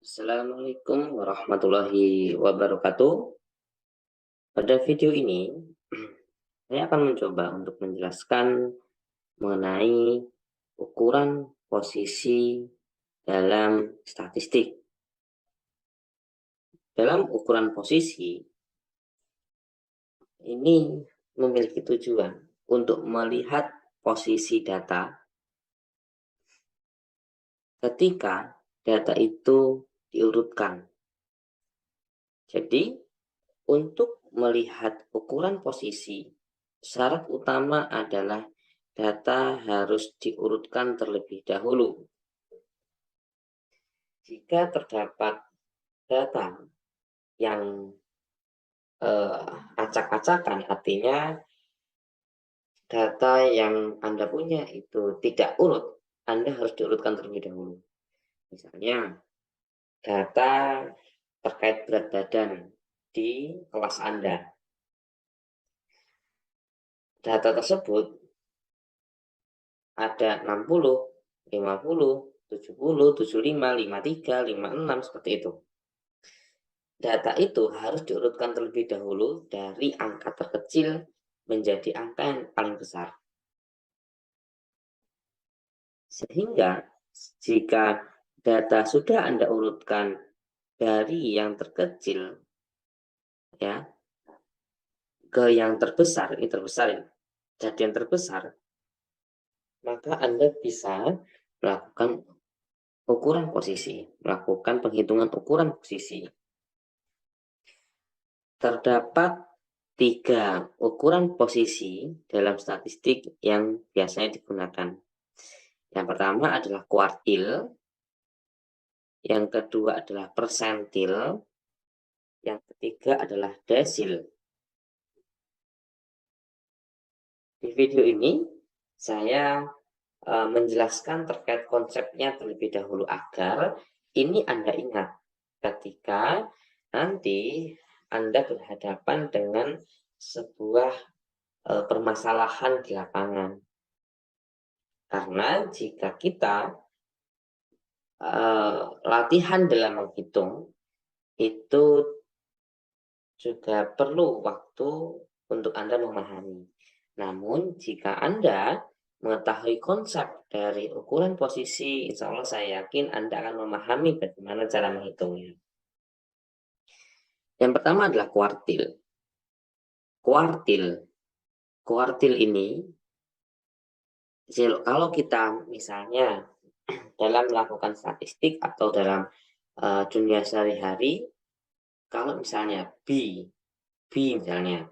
Assalamualaikum warahmatullahi wabarakatuh. Pada video ini, saya akan mencoba untuk menjelaskan mengenai ukuran posisi dalam statistik. Dalam ukuran posisi, ini memiliki tujuan untuk melihat posisi data ketika data itu diurutkan. Jadi, untuk melihat ukuran posisi, syarat utama adalah data harus diurutkan terlebih dahulu. Jika terdapat data yang acak-acakan, artinya data yang Anda punya itu tidak urut, Anda harus diurutkan terlebih dahulu. Misalnya, data terkait berat badan di kelas Anda. Data tersebut ada 60, 50, 70, 75, 53, 56, seperti itu. Data itu harus diurutkan terlebih dahulu dari angka terkecil menjadi angka yang paling besar. Sehingga jika data sudah Anda urutkan dari yang terkecil ya ke yang terbesar, ini terbesar ya, jadi yang terbesar, maka Anda bisa melakukan ukuran posisi, melakukan penghitungan ukuran posisi. Terdapat 3 ukuran posisi dalam statistik yang biasanya digunakan. Yang pertama adalah kuartil, yang kedua adalah persentil, yang ketiga adalah desil. Di video ini saya menjelaskan terkait konsepnya terlebih dahulu agar ini Anda ingat ketika nanti Anda berhadapan dengan sebuah permasalahan di lapangan. Karena jika kita latihan dalam menghitung itu juga perlu waktu untuk Anda memahami. Namun jika Anda mengetahui konsep dari ukuran posisi, insya Allah saya yakin Anda akan memahami bagaimana cara menghitungnya. Yang pertama adalah kuartil. Kuartil ini, kalau kita misalnya dalam melakukan statistik atau dalam dunia sehari-hari, kalau misalnya B misalnya,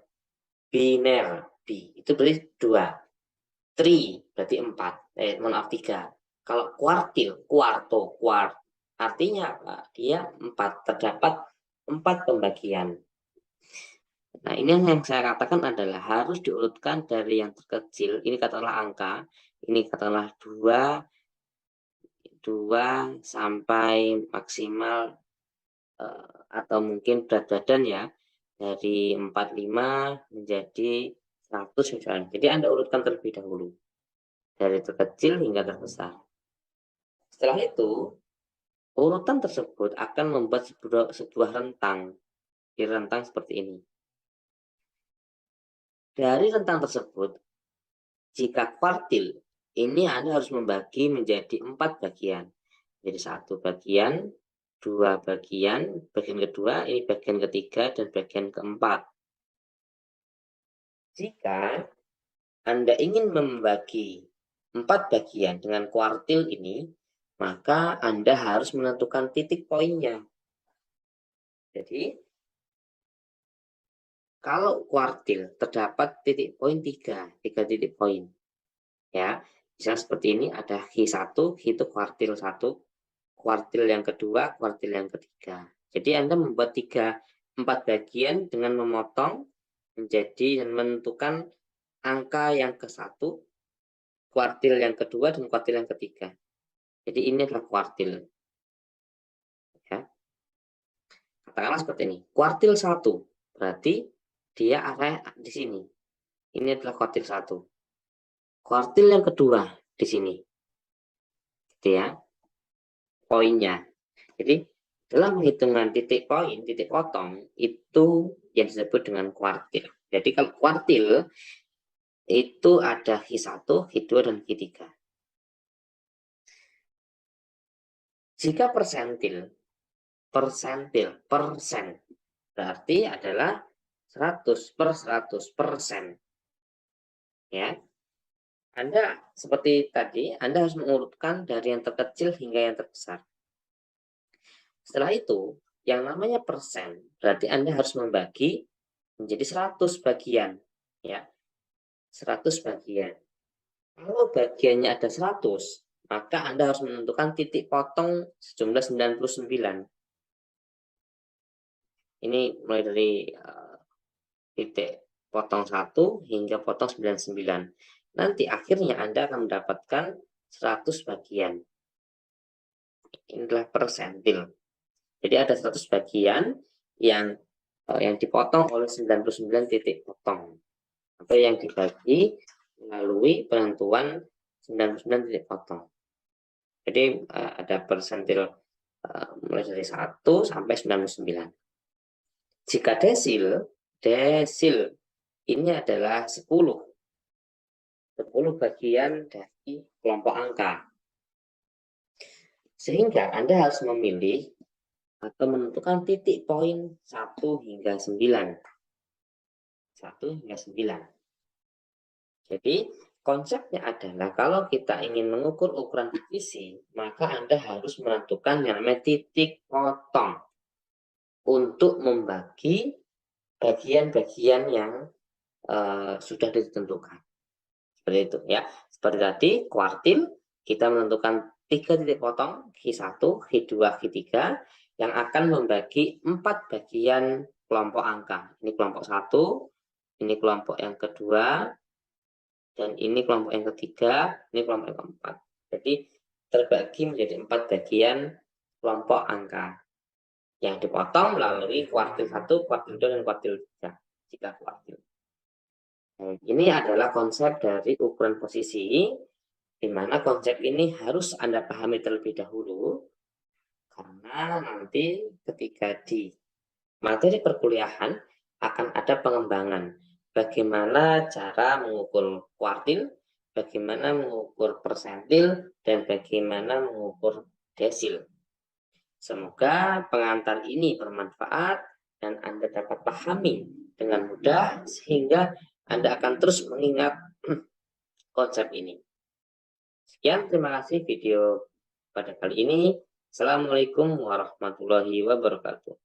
biner, B, itu berarti 2. Tri, berarti 4. Maaf 3. Kalau kuartil, artinya apa? Dia 4. Terdapat 4 pembagian. Nah, ini yang saya katakan adalah harus diurutkan dari yang terkecil. Ini katakanlah angka. Ini katakanlah 2 sampai maksimal atau mungkin berat badan ya. Dari 45 menjadi 100 misalnya. Jadi Anda urutkan terlebih dahulu. Dari terkecil hingga terbesar. Setelah itu, urutan tersebut akan membuat sebuah rentang. Di rentang seperti ini. Dari rentang tersebut, jika kuartil, ini Anda harus membagi menjadi 4 bagian. Jadi 1 bagian, 2 bagian, bagian kedua, ini bagian ketiga, dan bagian keempat. Jika Anda ingin membagi 4 bagian dengan kuartil ini, maka Anda harus menentukan titik poinnya. Jadi, kalau kuartil terdapat titik poin 3 titik poin. Ya, misalnya seperti ini ada Q1, Q itu kuartil 1, kuartil yang kedua, kuartil yang ketiga. Jadi Anda membuat 4 bagian dengan memotong menjadi dan menentukan angka yang ke-1, kuartil yang kedua, dan kuartil yang ketiga. Jadi ini adalah kuartil. Ya. Katakanlah seperti ini. Kuartil 1 berarti dia area di sini. Ini adalah kuartil 1. Kuartil yang kedua di sini. Gitu ya. Poinnya. Jadi Dalam penghitungan titik poin, titik potong, itu yang disebut dengan kuartil. Jadi kalau kuartil, itu ada Q1, Q2, dan Q3. Jika persen, berarti adalah 100/100%. Ya. Anda seperti tadi, Anda harus mengurutkan dari yang terkecil hingga yang terbesar. Setelah itu, yang namanya persen, berarti Anda harus membagi menjadi 100 bagian. Ya, 100 bagian. Kalau bagiannya ada 100, maka Anda harus menentukan titik potong sejumlah 99. Ini mulai dari titik potong 1 hingga potong 99. Nanti akhirnya Anda akan mendapatkan 100 bagian. Ini adalah persentil. Jadi ada 100 bagian yang dipotong oleh 99 titik potong. Atau yang dibagi melalui penentuan 99 titik potong. Jadi ada persentil mulai dari 1 sampai 99. Jika desil ini adalah 10 bagian dari kelompok angka. Sehingga Anda harus memilih atau menentukan titik poin 1 hingga 9. 1 hingga 9. Jadi, konsepnya adalah kalau kita ingin mengukur ukuran divisi, maka Anda harus menentukan yang namanya titik potong untuk membagi bagian-bagian yang sudah ditentukan. Seperti itu ya. Seperti tadi, kuartil, kita menentukan 3 titik potong, Q1, Q2, Q3, yang akan membagi 4 bagian kelompok angka. Ini kelompok 1, ini kelompok yang kedua, dan ini kelompok yang ketiga, ini kelompok yang keempat. Jadi terbagi menjadi 4 bagian kelompok angka yang dipotong melalui kuartil 1, kuartil 2, dan kuartil 3. Jika kuartil. Nah, ini adalah konsep dari ukuran posisi, di mana konsep ini harus Anda pahami terlebih dahulu, karena nanti ketika di materi perkuliahan akan ada pengembangan. Bagaimana cara mengukur kuartil, bagaimana mengukur persentil, dan bagaimana mengukur desil. Semoga pengantar ini bermanfaat dan Anda dapat pahami dengan mudah sehingga Anda akan terus mengingat konsep ini. Sekian, terima kasih video pada kali ini. Assalamualaikum warahmatullahi wabarakatuh.